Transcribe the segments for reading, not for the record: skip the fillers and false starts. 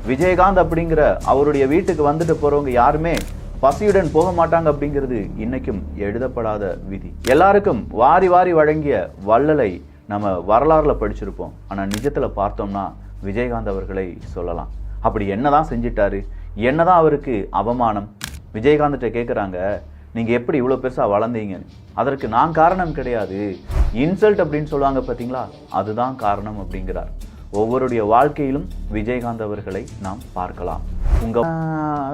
விஜயகாந்த் அப்படிங்கிற அவருடைய வீட்டுக்கு வந்துட்டு போறவங்க யாருமே பசியுடன் போக மாட்டாங்க அப்படிங்கிறது இன்னைக்கும் எழுதப்படாத விதி. எல்லாருக்கும் வாரி வாரி வழங்கிய வள்ளலை நம்ம வரலாறுல படிச்சிருப்போம். ஆனா நிஜத்துல பார்த்தோம்னா விஜயகாந்த் அவர்களை சொல்லலாம். அப்படி என்னதான் செஞ்சிட்டாரு, என்னதான் அவருக்கு அவமானம்? விஜயகாந்த்கிட்ட கேட்குறாங்க, நீங்க எப்படி இவ்வளவு பெருசா வளர்ந்தீங்கன்னு. அதற்கு நான் காரணம் கிடையாது, இன்சல்ட் அப்படின்னு சொல்லுவாங்க பார்த்தீங்களா, அதுதான் காரணம் அப்படிங்கிறார். ஒவ்வொருடைய வாழ்க்கையிலும் விஜயகாந்த் அவர்களை நாம் பார்க்கலாம்.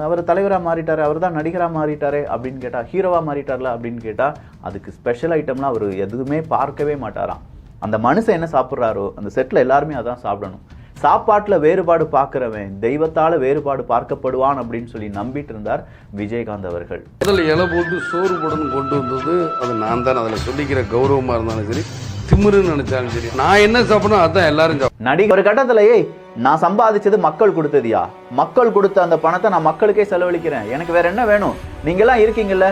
அவர் தலைவராக மாறிட்டாரு, அவர் தான் நடிகராக மாறிட்டாரு அப்படின்னு கேட்டா, ஹீரோவா மாறிட்டார்ல அப்படின்னு கேட்டா, அதுக்கு ஸ்பெஷல் ஐட்டம்லாம் அவர் எதுவுமே பார்க்கவே மாட்டாராம். அந்த மனுஷன் என்ன சாப்பிட்றாரோ அந்த செட்டில் எல்லாருமே அதான் சாப்பிடணும். சாப்பாட்டில் வேறுபாடு பார்க்கிறவன் தெய்வத்தால வேறுபாடு பார்க்கப்படுவான் அப்படின்னு சொல்லி நம்பிட்டு இருந்தார் விஜயகாந்த் அவர்கள். அதில் இலை போட்டு சோறு போடணும் கொண்டு வந்தது அது நான் தான். அதில் சொல்லிக்கிற கௌரவமாக இருந்தாலும் சரி, திமிருன்னு நினைச்சாலும் சரி, நான் என்ன சாப்பிடணும் அதான் எல்லாரும் நடிகை ஒரு கட்டத்திலேயே நான் சம்பாதிச்சது மக்கள் கொடுத்ததியா, மக்கள் கொடுத்த அந்த பணத்தை நான் மக்களுக்கே செலவழிக்கிறேன், எனக்கு வேற என்ன வேணும், நீங்கெல்லாம் இருக்கீங்கல்ல,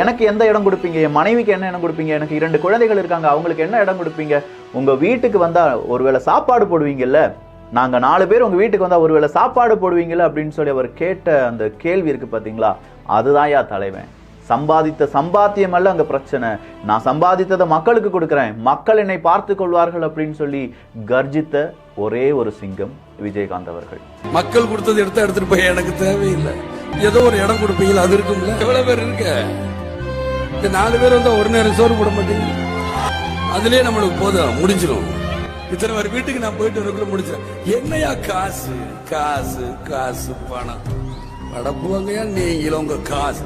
எனக்கு எந்த இடம் கொடுப்பீங்க, என் மனைவிக்கு என்ன இடம் கொடுப்பீங்க, எனக்கு 2 குழந்தைகள் இருக்காங்க அவங்களுக்கு என்ன இடம் கொடுப்பீங்க, உங்க வீட்டுக்கு வந்தா ஒருவேளை சாப்பாடு போடுவீங்கல்ல, நாங்க 4 பேர் உங்க வீட்டுக்கு வந்தா ஒருவேளை சாப்பாடு போடுவீங்கல்ல அப்படின்னு சொல்லி அவர் கேட்ட அந்த கேள்வி இருக்கு பாத்தீங்களா, அதுதான் யா தலைவன். சம்பாதித்த சம்பாத்தியம் அல்ல அங்க பிரச்சனை, நான் சம்பாதித்ததை மக்களுக்கு கொடுக்குறேன், மக்கள் என்னை பார்த்து கொள்வார்கள் அப்படின்னு சொல்லி கர்ஜித்த ஒரே ஒரு சிங்கம் விஜயகாந்த் அவர்கள். மக்கள் கொடுத்தது எடுத்துட்டு போய் எனக்கு தேவையில்லை, ஏதோ ஒரு இடம் கொடுப்பீங்களா அது இருக்கும்ல. எவ்வளவு பேர் இருக்க, இந்த 4 பேர் வந்தா ஒரு நேரம் சோறு போட மாட்டீங்க, அதுலயே நம்மளுக்கு போதும் முடிஞ்சிடும். இத்தனை பேர் வீட்டுக்கு நான் போயிட்டு வரக்குள்ள முடிச்சேன். என்னையா காசு காசு காசு பணம் படப்புவாங்கயா நீங்களும் உங்க காசு.